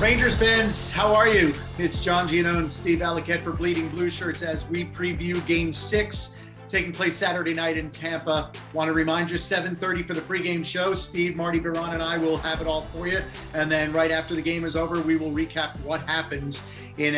Rangers fans, how are you? It's John Giannone and Steve Valiquette for Bleeding Blueshirts as we preview Game 6 taking place Saturday night in Tampa. Want to remind you, 7:30 for the pregame show. Steve, Marty, Biron, and I will have it all for you. And then right after the game is over, we will recap what happens in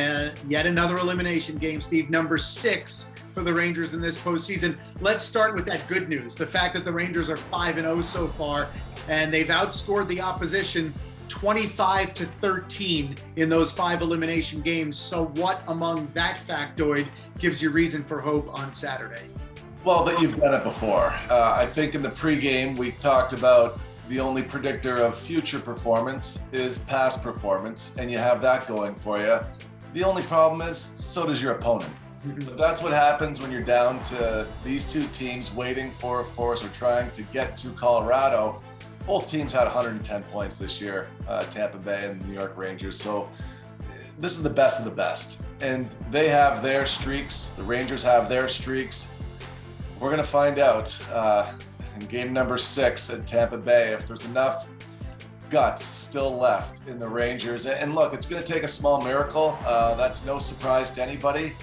yet another elimination game, Steve, number 6 for the Rangers in this postseason. Let's start with that good news, the fact that the Rangers are 5-0 so far, and they've outscored the opposition 25-13 in those 5 elimination games. So what among that factoid gives you reason for hope on Saturday? Well, that you've done it before. I think in the pregame, we talked about the only predictor of future performance is past performance, and you have that going for you. The only problem is, so does your opponent. But that's what happens when you're down to these two teams waiting for, of course, or trying to get to Colorado. Both teams had 110 points this year, Tampa Bay and the New York Rangers. So this is the best of the best. And they have their streaks. The Rangers have their streaks. We're going to find out in game number 6 at Tampa Bay if there's enough guts still left in the Rangers. And look, it's going to take a small miracle. That's no surprise to anybody.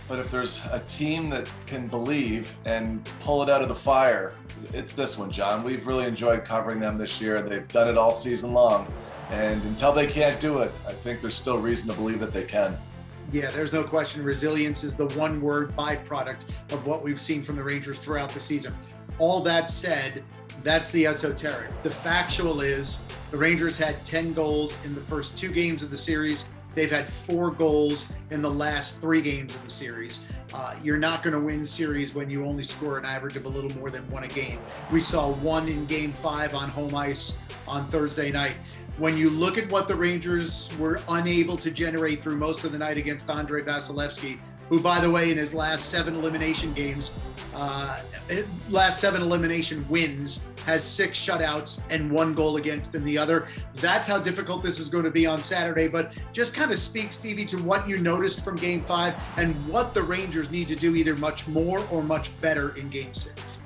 But if there's a team that can believe and pull it out of the fire, it's this one, John. We've really enjoyed covering them this year. They've done it all season long. And until they can't do it, I think there's still reason to believe that they can. Yeah, there's no question. Resilience is the one-word byproduct of what we've seen from the Rangers throughout the season. All that said, that's the esoteric. The factual is the Rangers had 10 goals in the first 2 games of the series. They've had 4 goals in the last 3 games of the series. You're not going to win series when you only score an average of a little more than 1 a game. We saw 1 in Game 5 on home ice on Thursday night. When you look at what the Rangers were unable to generate through most of the night against Andrei Vasilevskiy, who, by the way, in his last 7 elimination games, last 7 elimination wins, has 6 shutouts and 1 goal against in the other. That's how difficult this is going to be on Saturday. But just kind of speak, Stevie, to what you noticed from Game 5 and what the Rangers need to do either much more or much better in Game 6.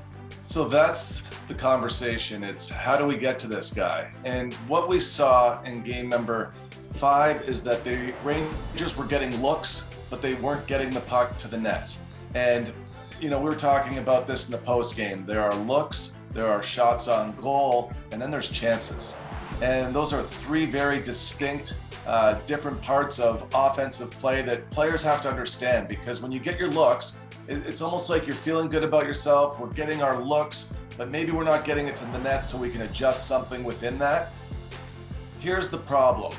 So that's the conversation. It's how do we get to this guy? And what we saw in game number 5 is that the Rangers were getting looks, but they weren't getting the puck to the net. And, you know, we were talking about this in the post game. There are looks, there are shots on goal, and then there's chances. And those are 3 very distinct, different parts of offensive play that players have to understand, because when you get your looks, it's almost like you're feeling good about yourself. We're getting our looks, but maybe we're not getting it to the net, so we can adjust something within that. Here's the problem.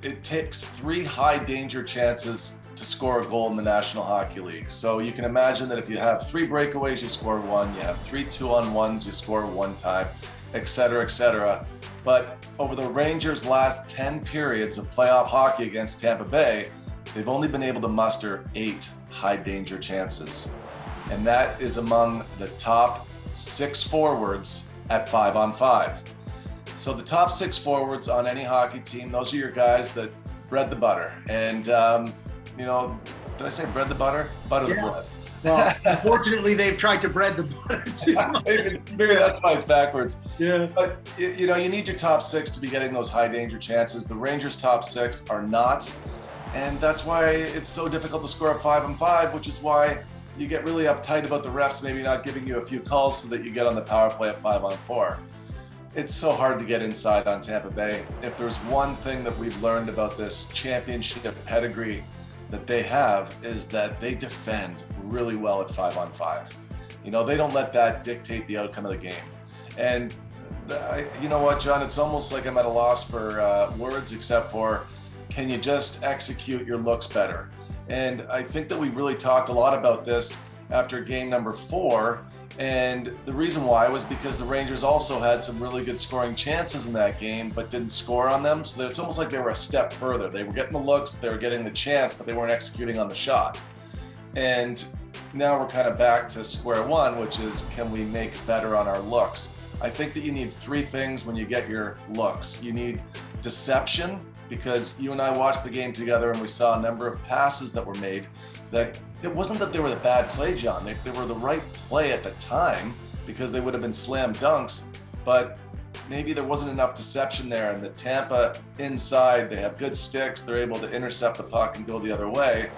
It takes 3 high danger chances to score a goal in the National Hockey League. So you can imagine that if you have 3 breakaways, you score 1, you have 3 2-on-1s, you score 1 time, et cetera, et cetera. But over the Rangers' last 10 periods of playoff hockey against Tampa Bay, they've only been able to muster 8 high danger chances. And that is among the top 6 forwards at 5-on-5. So the top 6 forwards on any hockey team, those are your guys that bread the butter. And, you know, did I say bread the butter? Butter the bread. Well, unfortunately, they've tried to bread the butter too much. Maybe that's why it's backwards. Yeah. But, you know, you need your top 6 to be getting those high danger chances. The Rangers' top 6 are not. And that's why it's so difficult to score at 5-on-5, which is why you get really uptight about the refs maybe not giving you a few calls so that you get on the power play at 5-on-4. It's so hard to get inside on Tampa Bay. If there's one thing that we've learned about this championship pedigree that they have, is that they defend really well at 5-on-5. You know, they don't let that dictate the outcome of the game. And you know what, John, it's almost like I'm at a loss for words, except for, can you just execute your looks better? And I think that we really talked a lot about this after game number 4. And the reason why was because the Rangers also had some really good scoring chances in that game, but didn't score on them. So it's almost like they were a step further. They were getting the looks, they were getting the chance, but they weren't executing on the shot. And now we're kind of back to square one, which is, can we make better on our looks? I think that you need 3 things when you get your looks. You need deception, because you and I watched the game together and we saw a number of passes that were made that it wasn't that they were the bad play, John. They were the right play at the time because they would have been slam dunks, but maybe there wasn't enough deception there. And the Tampa inside, they have good sticks. They're able to intercept the puck and go the other way.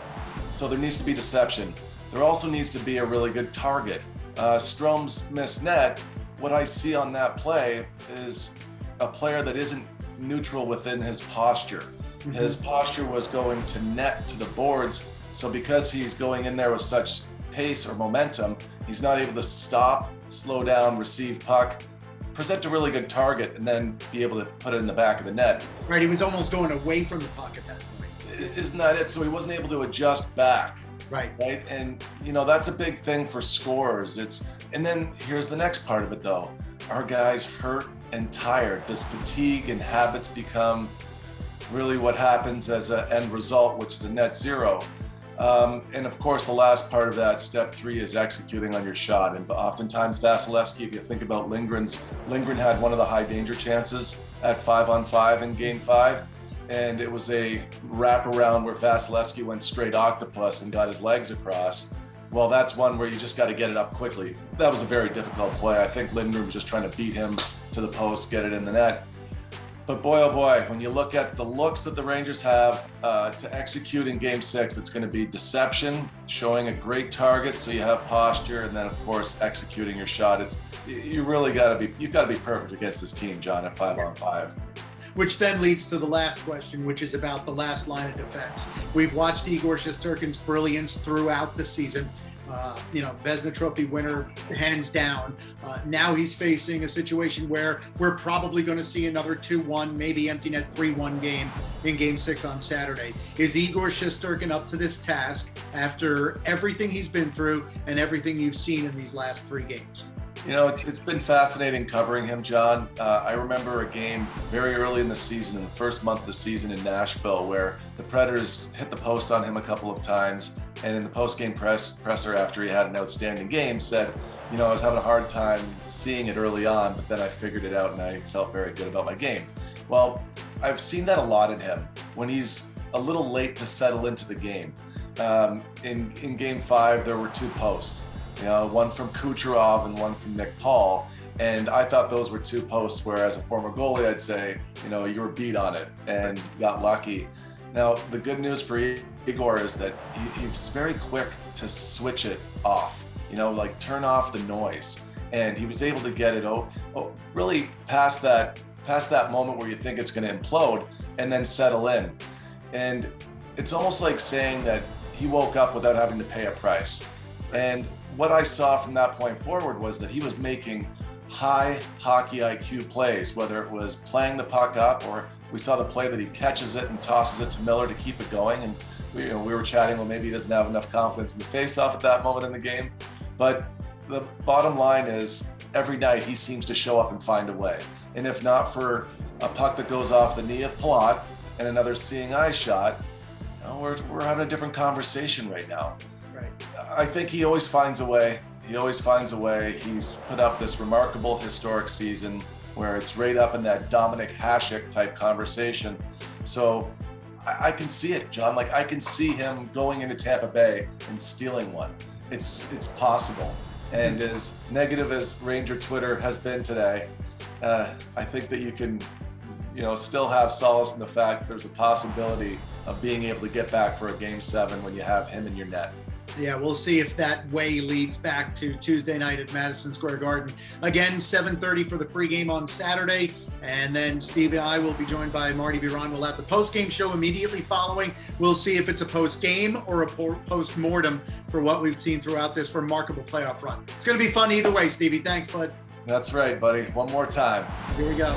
So there needs to be deception. There also needs to be a really good target. Strome's missed net, what I see on that play is a player that isn't neutral within his posture. Mm-hmm. His posture was going to net to the boards. So because he's going in there with such pace or momentum, he's not able to stop, slow down, receive puck, present a really good target, and then be able to put it in the back of the net. Right, he was almost going away from the puck at that point. Isn't that it? So he wasn't able to adjust back. Right. And that's a big thing for scorers. And then here's the next part of it though. Are guys hurt and tired? Does fatigue and habits become really what happens as an end result, which is a net zero? And of course, the last part of that, step 3, is executing on your shot. And oftentimes Vasilevskiy, if you think about Lindgren had one of the high danger chances at 5-on-5 in game 5. And it was a wraparound where Vasilevskiy went straight octopus and got his legs across. Well, that's one where you just got to get it up quickly. That was a very difficult play. I think Lindgren was just trying to beat him to the post, get it in the net. But boy, oh boy, when you look at the looks that the Rangers have to execute in game 6, it's going to be deception, showing a great target so you have posture, and then of course executing your shot. You've got to be perfect against this team, John, at 5-on-5. Which then leads to the last question, which is about the last line of defense. We've watched Igor Shesterkin's brilliance throughout the season. Vezina Trophy winner, hands down. Now he's facing a situation where we're probably going to see another 2-1, maybe empty net 3-1 game in Game 6 on Saturday. Is Igor Shesterkin up to this task after everything he's been through and everything you've seen in these last 3 games? It's been fascinating covering him, John. I remember a game very early in the season, in the first month of the season in Nashville, where the Predators hit the post on him a couple of times, and in the post-game presser after he had an outstanding game said, I was having a hard time seeing it early on, but then I figured it out and I felt very good about my game. Well, I've seen that a lot in him when he's a little late to settle into the game. In Game 5, there were 2 posts. One from Kucherov and one from Nick Paul. And I thought those were 2 posts where, as a former goalie, I'd say, you were beat on it and got lucky. Now, the good news for Igor is that he's very quick to switch it off, turn off the noise. And he was able to get it really past that moment where you think it's going to implode and then settle in. And it's almost like saying that he woke up without having to pay a price. And what I saw from that point forward was that he was making high hockey IQ plays, whether it was playing the puck up, or we saw the play that he catches it and tosses it to Miller to keep it going. And we were chatting, well, maybe he doesn't have enough confidence in the faceoff at that moment in the game. But the bottom line is, every night he seems to show up and find a way. And if not for a puck that goes off the knee of Palat and another seeing eye shot, we're having a different conversation right now. Right. I think he always finds a way. He's put up this remarkable historic season where it's right up in that Dominic Hasek type conversation. So I can see it, John. I can see him going into Tampa Bay and stealing one. It's possible. And as negative as Ranger Twitter has been today, I think that you can, still have solace in the fact that there's a possibility of being able to get back for a Game 7 when you have him in your net. Yeah, we'll see if that way leads back to Tuesday night at Madison Square Garden. Again, 7:30 for the pregame on Saturday. And then Steve and I will be joined by Marty Biron. We'll have the postgame show immediately following. We'll see if it's a postgame or a post-mortem for what we've seen throughout this remarkable playoff run. It's going to be fun either way, Stevie. Thanks, bud. That's right, buddy. One more time. Here we go.